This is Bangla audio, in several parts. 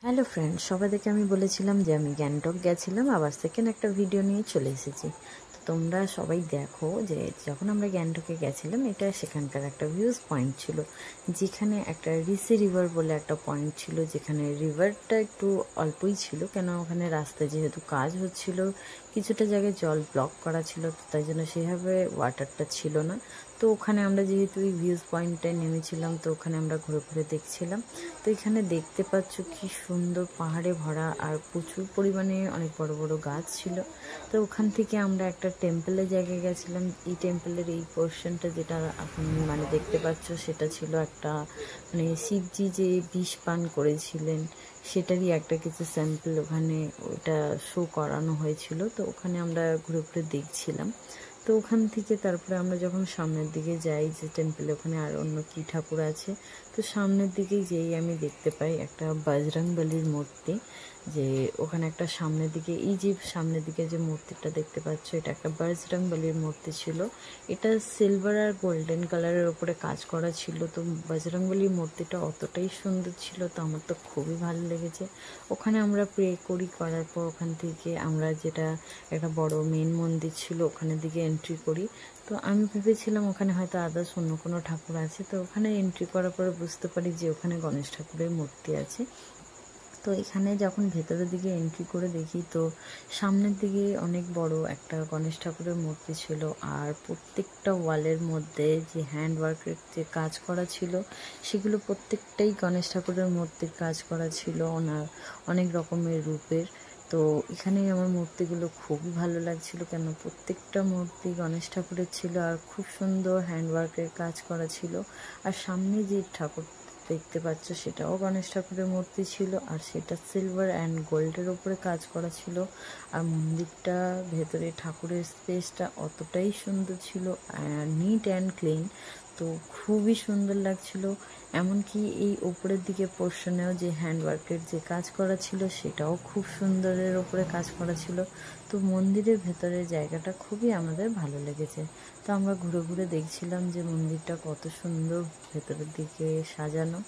হ্যালো ফ্রেন্ড, সবাইকে আমি বলেছিলাম যে আমি গ্যাংটক গেছিলাম, আবার সেকেন্ড একটা ভিডিও নিয়ে চলে এসেছি। তো তোমরা সবাই দেখো যে যখন আমরা গ্যাংটকে গেছিলাম, এটা সেখানকার একটা ভিউজ পয়েন্ট ছিল, যেখানে একটা রিসি রিভার বলে একটা পয়েন্ট ছিল, যেখানে রিভারটা একটু অল্পই ছিল, কেন ওখানে রাস্তায় যেহেতু কাজ হচ্ছিল, কিছুটা জায়গায় জল ব্লক করা ছিল, তো তাই জন্য সেভাবে ওয়াটারটা ছিল না। তো ওখানে আমরা যেহেতু এই ভিউজ পয়েন্টটায় নেমেছিলাম, তো ওখানে আমরা ঘুরে ঘুরে দেখছিলাম। তো এখানে দেখতে পাচ্ছ কি সুন্দর পাহাড়ে ভরা, আর প্রচুর পরিমাণে অনেক বড় বড় গাছ ছিল। তো ওখান থেকে আমরা একটা টেম্পলের জায়গায় গেছিলাম। এই টেম্পলের এই পোর্শনটা যেটা এখন দেখতে পাচ্ছ, সেটা ছিল একটা শিবজি যে বিষ পান করেছিলেন সেটারই একটা কিছু স্যাম্পল ওখানে ওটা শো করানো হয়েছিল। তো ওখানে আমরা ঘুরে ঘুরে দেখছিলাম। তো ওখান থেকে তারপরে আমরা যখন সামনের দিকে যাই, যে টেম্পলে ওখানে আর অন্য কী ঠাকুর আছে, তো সামনের দিকেই যেই আমি দেখতে পাই একটা বজরংবলীর মূর্তি। যে ওখানে একটা সামনের দিকে, এই যে সামনের দিকে যে মূর্তিটা দেখতে পাচ্ছ, এটা একটা বজরংবলীর মূর্তি ছিল। এটা সিলভার আর গোল্ডেন কালারের ওপরে কাজ করা ছিল। তো বজরংবলীর মূর্তিটা অতটাই সুন্দর ছিল, তো আমার তো খুবই ভালো লেগেছে। ওখানে আমরা প্রে করি, করার পর ওখান থেকে আমরা যেটা একটা বড় মেন মন্দির ছিল ওখানের দিকে এন্ট্রি করি। তো আমি ভেবেছিলাম ওখানে হয়তো আদার্স অন্য কোনো ঠাকুর আছে। তো ওখানে এন্ট্রি করার পরে বুঝতে পারি যে ওখানে গণেশ ঠাকুরের মূর্তি আছে। তো এখানে যখন ভেতরের দিকে এন্ট্রি করে দেখি, তো সামনের দিকে অনেক বড় একটা গণেশ ঠাকুরের মূর্তি ছিল, আর প্রত্যেকটা ওয়ালের মধ্যে যে হ্যান্ড ওয়ার্কের যে কাজ করা ছিল, সেগুলো প্রত্যেকটাই গণেশ ঠাকুরের মূর্তির কাজ করা ছিল, ওনার অনেক রকমের রূপের। তো এখানে আমার মূর্তিগুলো খুবই ভালো লাগছিল, কেন প্রত্যেকটা মূর্তি গণেশ ঠাকুরের ছিল, আর খুব সুন্দর হ্যান্ডওয়ার্কের কাজ করা ছিল। আর সামনে যে ঠাকুর দেখতে পাচ্ছ, সেটাও গণেশ ঠাকুরের মূর্তি ছিল, আর সেটা সিলভার অ্যান্ড গোল্ডের ওপরে কাজ করা ছিল। আর মন্দিরটা ভেতরে ঠাকুরের স্পেসটা অতটাই সুন্দর ছিল, নিট অ্যান্ড ক্লিন। তো খুবই সুন্দর লাগছিল। এমনকি এই ওপরের দিকে পোর্শনেও যে হ্যান্ডওয়ার্কের যে কাজ করা ছিল, সেটাও খুব সুন্দরের ওপরে কাজ করা ছিল। তো মন্দিরের ভেতরের জায়গাটা খুবই আমাদের ভালো লেগেছে। তো আমরা ঘুরে ঘুরে দেখছিলাম যে মন্দিরটা কত সুন্দর ভেতরের দিকে সাজানো।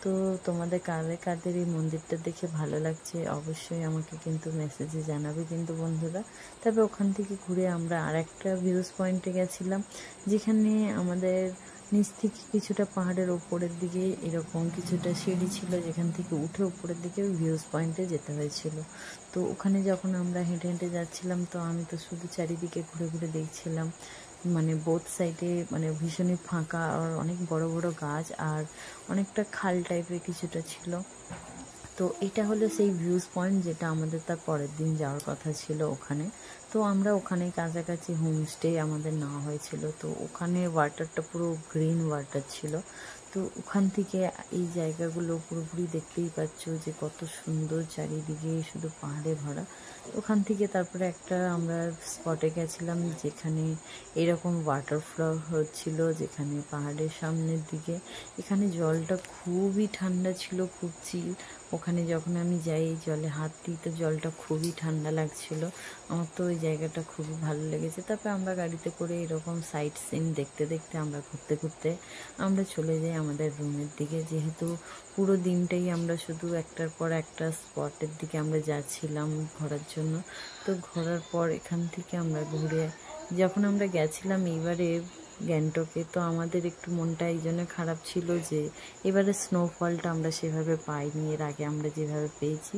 তো তোমাদের কাদের কাদের এই মন্দিরটা দেখে ভালো লাগছে অবশ্যই আমাকে কিন্তু মেসেজে জানাবে কিন্তু বন্ধুরা। তবে ওখান থেকে ঘুরে আমরা আর একটা ভিউজ পয়েন্টে গেছিলাম, যেখানে আমাদের নিচ থেকে কিছুটা পাহাড়ের ওপরের দিকে এরকম কিছুটা সিঁড়ি ছিল, যেখান থেকে উঠে উপরের দিকে ভিউজ পয়েন্টে যেতে হয়েছিল। তো ওখানে যখন আমরা হেঁটে হেঁটে যাচ্ছিলাম, তো আমি তো শুধু চারিদিকে ঘুরে ঘুরে দেখছিলাম, বোথ সাইডে ভীষণই ফাঁকা, আর অনেক বড় বড় গাছ, আর অনেকটা খাল টাইপের কিছুটা ছিল। তো এটা হলো সেই ভিউজ পয়েন্ট যেটা আমাদের তার পরের দিন যাওয়ার কথা ছিল ওখানে। তো আমরা ওখানে কাছাকাছি হোমস্টে আমাদের নেওয়া হয়েছিল। তো ওখানে ওয়াটারটা পুরো গ্রিন ওয়াটার ছিল। তো ওখান থেকে এই জায়গাগুলো পুরোপুরি দেখতেই পাচ্ছ যে কত সুন্দর, চারিদিকে শুধু পাহাড়ে ভরা। ওখান থেকে তারপরে একটা আমরা স্পটে গেছিলাম, যেখানে এরকম ওয়াটারফল হচ্ছিল, যেখানে পাহাড়ের সামনের দিকে এখানে জলটা খুবই ঠান্ডা ছিল, খুব চিল। ওখানে যখন আমি যাই, এই জলে হাত দিই, তো জলটা খুবই ঠান্ডা লাগছিল। আমার তো ওই জায়গাটা খুবই ভালো লেগেছে। তারপরে আমরা গাড়িতে করে এরকম সাইট সিন দেখতে দেখতে আমরা ঘুরতে ঘুরতে আমরা চলে যাই আমাদের রুমের দিকে। যেহেতু পুরো দিনটাই আমরা শুধু একটার পর একটা স্পটের দিকে আমরা যাচ্ছিলাম ঘোরার জন্য। তো ঘোরার পর এখান থেকে আমরা ঘুরে, যখন আমরা গেছিলাম এইবারে গ্যাংটকে, তো আমাদের একটু মনটা এই জন্য খারাপ ছিল যে এবারে স্নোফলটা আমরা সেভাবে পাইনি, এর আগে আমরা যেভাবে পেয়েছি।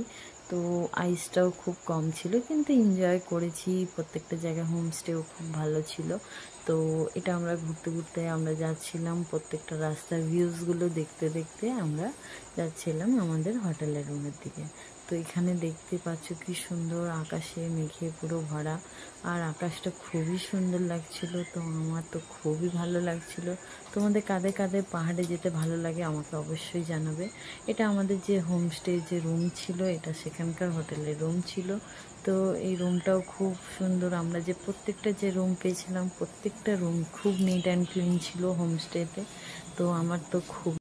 তো আইসটাও খুব কম ছিল, কিন্তু এনজয় করেছি প্রত্যেকটা জায়গায়। হোমস্টেও খুব ভালো ছিল। তো এটা আমরা ঘুরতে ঘুরতে আমরা যাচ্ছিলাম, প্রত্যেকটা রাস্তার ভিউজগুলো দেখতে দেখতে আমরা যাচ্ছিলাম আমাদের হোটেলের রুমের দিকে। তো এখানে দেখতে পাচ্ছ কি সুন্দর, আকাশে মেঘে পুরো ভরা, আর আকাশটা খুবই সুন্দর লাগছিল। তো আমার তো খুবই ভালো লাগছিল। তোমাদের কাদের কাদের পাহাড়ে যেতে ভালো লাগে আমাকে অবশ্যই জানাবে। এটা আমাদের যে হোমস্টে যে রুম ছিল, এটা সেখানকার হোটেলের রুম ছিল। তো এই রুমটাও খুব সুন্দর। আমরা যে প্রত্যেকটা যে রুম পেয়েছিলাম, প্রত্যেকটা রুম খুব নিট অ্যান্ড ক্লিন ছিল হোমস্টেতে। তো আমার তো খুব